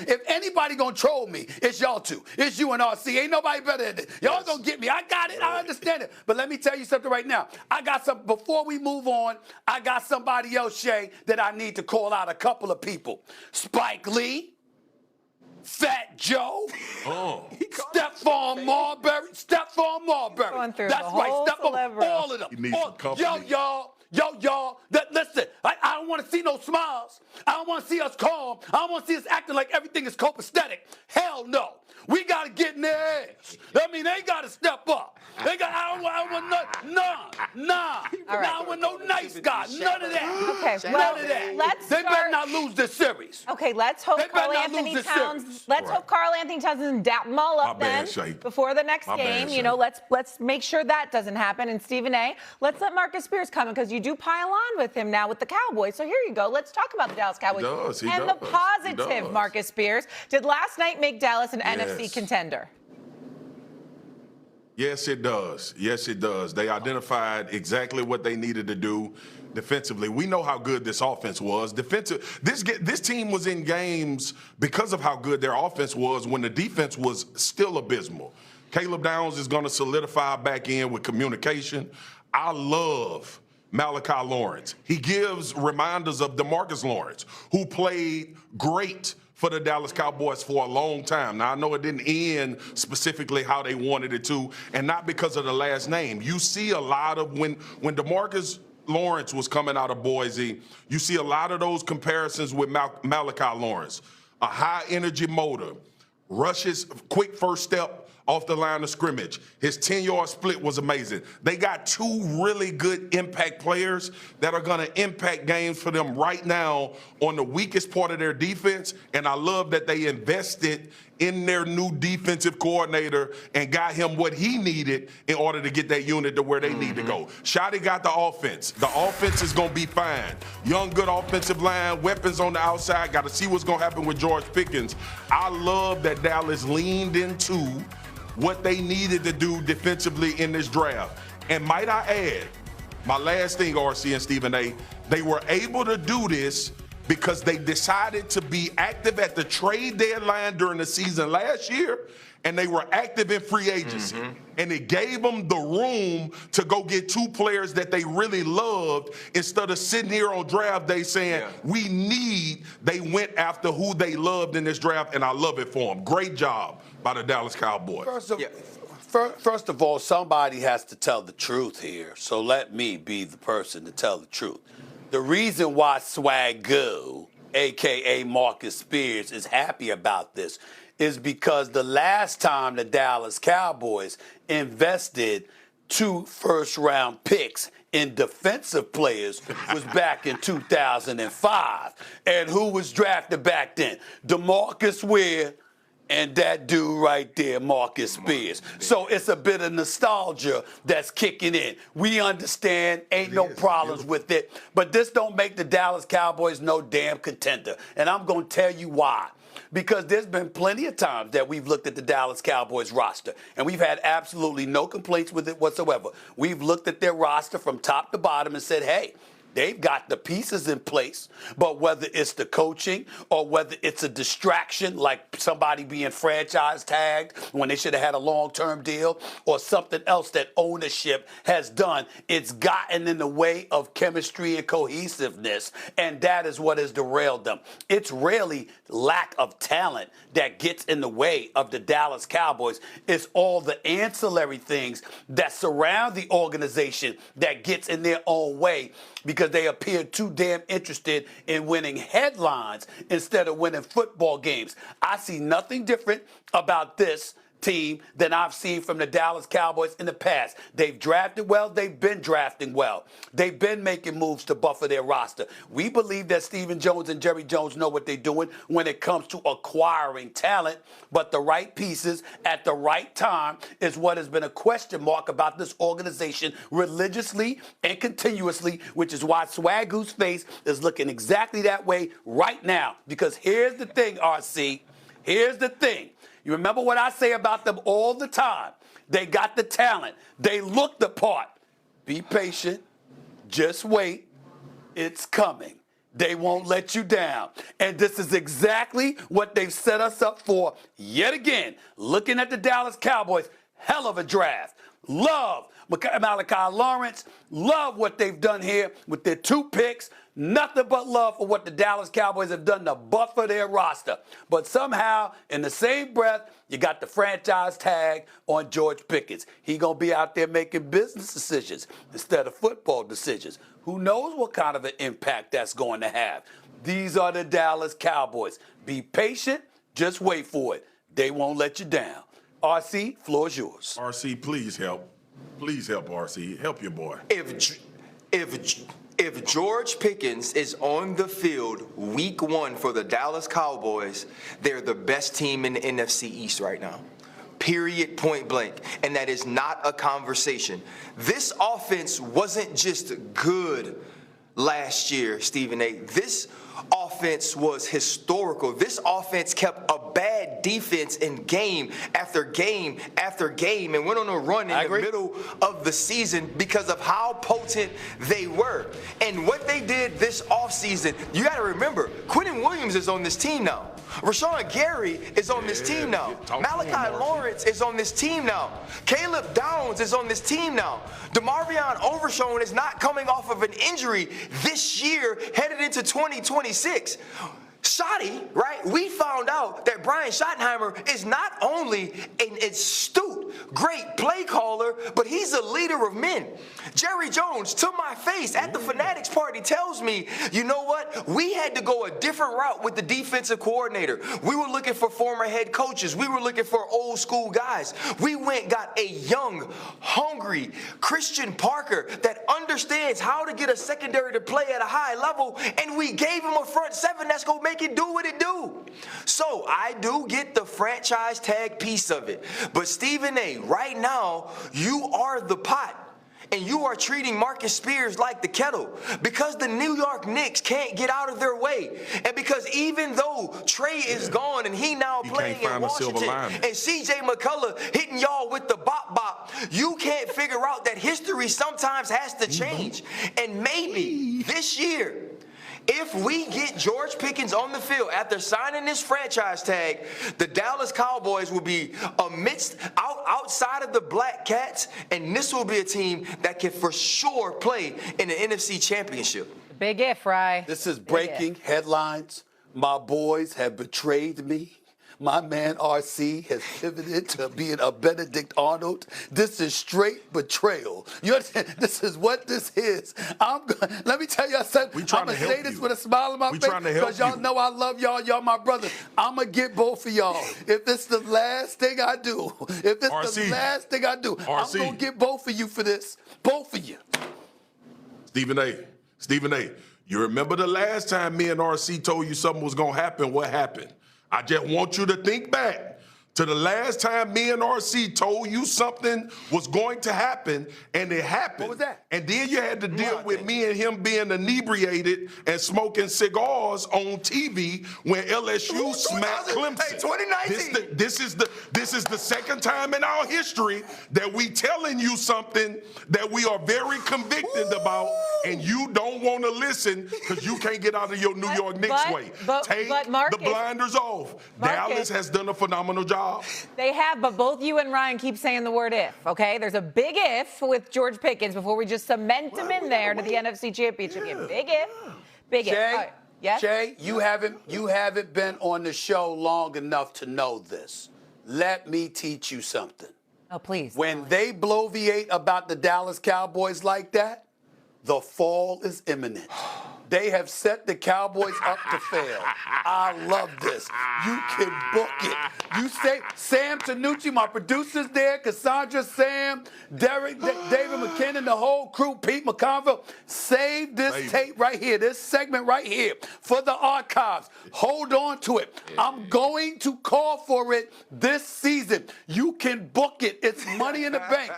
If anybody gonna troll me, it's y'all two. It's you and RC. Ain't nobody better than this. Y'all gonna get me. I got it. I understand it. But let me tell you something right now. I got some. Before we move on, I got somebody else, Shay, that I need to call out a couple of people. Spike Lee, Fat Joe, Stephon Marbury. Stephon Marbury. Going through That's the right. whole Stephon, all of them. He needs some company. Y'all, listen, I don't want to see no smiles. I don't want to see us calm. I don't want to see us acting like everything is copacetic. Hell no. We got to get in their ass. I mean, they got to step up. They got. I don't want nah. Right. I don't want no nice guy. None of that. Okay, None of that. let's They better start- not lose this series. Okay, let's hope They better Carl not Anthony lose this Towns. series. Let's hope Carl Anthony Towns doesn't dap them all up My bad, then Shay. before the next My game. bad, You know, Shay. let's make sure that doesn't happen. And Stephen A., let's let Marcus Spears come in because you do pile on with him now with the Cowboys. So here you go. Let's talk about the Dallas Cowboys He and does. the He positive. does. Marcus Spears, did last night make Dallas an NFC contender? Yes, it does. Yes, it does. They identified exactly what they needed to do defensively. We know how good this offense was. This team was in games because of how good their offense was when the defense was still abysmal. Caleb Downs is going to solidify back in with communication. I love Malachi Lawrence. He gives reminders of DeMarcus Lawrence, who played great for the Dallas Cowboys for a long time. Now, I know it didn't end specifically how they wanted it to, and not because of the last name. You see a lot of when DeMarcus Lawrence was coming out of Boise, you see a lot of those comparisons with Malachi Lawrence. A high-energy motor, rushes, quick first step off the line of scrimmage. His 10-yard split was amazing. They got two really good impact players that are going to impact games for them right now on the weakest part of their defense, and I love that they invested in their new defensive coordinator and got him what he needed in order to get that unit to where they need to go. Shotty got the offense. The offense is going to be fine. Young, good offensive line, weapons on the outside. Got to see what's going to happen with George Pickens. I love that Dallas leaned into what they needed to do defensively in this draft. And might I add, my last thing, RC and Stephen A., they were able to do this because they decided to be active at the trade deadline during the season last year, and they were active in free agency. And it gave them the room to go get two players that they really loved instead of sitting here on draft day saying, they went after who they loved in this draft, and I love it for them. Great job by the Dallas Cowboys. First of all, somebody has to tell the truth here, so let me be the person to tell the truth. The reason why Swagoo, a.k.a. Marcus Spears, is happy about this is because the last time the Dallas Cowboys invested 2 first-round picks in defensive players was back in 2005. And who was drafted back then? DeMarcus Ware and that dude right there, Marcus Spears. So it's a bit of nostalgia that's kicking in. We understand, ain't no problems with it, but this don't make the Dallas Cowboys no damn contender. And I'm going to tell you why. Because there's been plenty of times that we've looked at the Dallas Cowboys roster, and we've had absolutely no complaints with it whatsoever. We've looked at their roster from top to bottom and said, hey, they've got the pieces in place, but whether it's the coaching or whether it's a distraction like somebody being franchise tagged when they should have had a long-term deal or something else that ownership has done, it's gotten in the way of chemistry and cohesiveness, and that is what has derailed them. It's really lack of talent that gets in the way of the Dallas Cowboys. It's all the ancillary things that surround the organization that gets in their own way, because they appear too damn interested in winning headlines instead of winning football games. I see nothing different about this team than I've seen from the Dallas Cowboys in the past. They've drafted well. They've been drafting well. They've been making moves to buffer their roster. We believe that Stephen Jones and Jerry Jones know what they're doing when it comes to acquiring talent, but the right pieces at the right time is what has been a question mark about this organization religiously and continuously, which is why Swagoo's face is looking exactly that way right now. Because here's the thing, RC. Here's the thing. You remember what I say about them all the time. They got the talent. They look the part. Be patient. Just wait. It's coming. They won't let you down. And this is exactly what they've set us up for yet again. Looking at the Dallas Cowboys, hell of a draft. Love Malachi Lawrence. Love what they've done here with their 2 picks. Nothing but love for what the Dallas Cowboys have done to buffer their roster. But somehow, in the same breath, you got the franchise tag on George Pickens. He going to be out there making business decisions instead of football decisions. Who knows what kind of an impact that's going to have. These are the Dallas Cowboys. Be patient. Just wait for it. They won't let you down. RC, floor is yours. RC, please help. Please help, RC. Help your boy. If George Pickens is on the field week 1 for the Dallas Cowboys, they're the best team in the NFC East right now. Period, point blank. And that is not a conversation. This offense wasn't just good last year, Stephen A. This offense was historical. This offense kept a bad defense in game after game after game and went on a run in the middle of the season because of how potent they were. And what they did this offseason, you got to remember, Quinnen Williams is on this team now. Rashawn Gary is on this team now. Malachi Lawrence is on this team now. Caleb Downs is on this team now. DeMarvion Overshown is not coming off of an injury this year headed into 2026. Shotty, right? We found out that Brian Schottenheimer is not only an astute, great play caller, but he's a leader of men. Jerry Jones, to my face at the Fanatics party, tells me, you know what? We had to go a different route with the defensive coordinator. We were looking for former head coaches. We were looking for old school guys. We got a young, hungry Christian Parker that understands how to get a secondary to play at a high level, and we gave him a front 7 that's going to make it do what it do. So I do get the franchise tag piece of it. But Stephen A., right now, you are the pot. And you are treating Marcus Spears like the kettle because the New York Knicks can't get out of their way. And because even though Trey is gone and he now playing in Washington and C.J. McCullough hitting y'all with the bop, you can't figure out that history sometimes has to change. And maybe this year, if we get George Pickens on the field after signing this franchise tag, the Dallas Cowboys will be outside of the Black Cats, and this will be a team that can for sure play in the NFC Championship. Big if, Rye. This is breaking headlines. My boys have betrayed me. My man RC has pivoted to being a Benedict Arnold. This is straight betrayal. You understand? This is what this is. Let me tell you something. I'm going to say this with a smile on my face because y'all know I love y'all. Y'all my brothers. I'm going to get both of y'all. If it's the last thing I do, I'm going to get both of you for this. Both of you. Stephen A., you remember the last time me and RC told you something was going to happen? What happened? I just want you to think back to the last time me and RC told you something was going to happen, and it happened. What was that? And then you had to deal with me and him being inebriated and smoking cigars on TV when LSU smacked Clemson. Hey, 2019. This is the second time in our history that we telling you something that we are very convicted about, and you don't want to listen because you can't get out of your New York Knicks way. Take the blinders off. Dallas has done a phenomenal job. They have, but both you and Ryan keep saying the word if, okay? There's a big if with George Pickens before we just cement him in there to the NFC Championship game. Big if. Big if. Jay, Right. Yes? Jay, you haven't been on the show long enough to know this. Let me teach you something. Oh, please. When they bloviate about the Dallas Cowboys like that, the fall is imminent. They have set the Cowboys up to fail. I love this. You can book it. You say, Sam Tanucci, my producer's there, Cassandra, Sam, Derek, David McKinnon, the whole crew, Pete McConville. Save this tape right here, this segment right here for the archives. Hold on to it. I'm going to call for it this season. You can book it. It's money in the bank.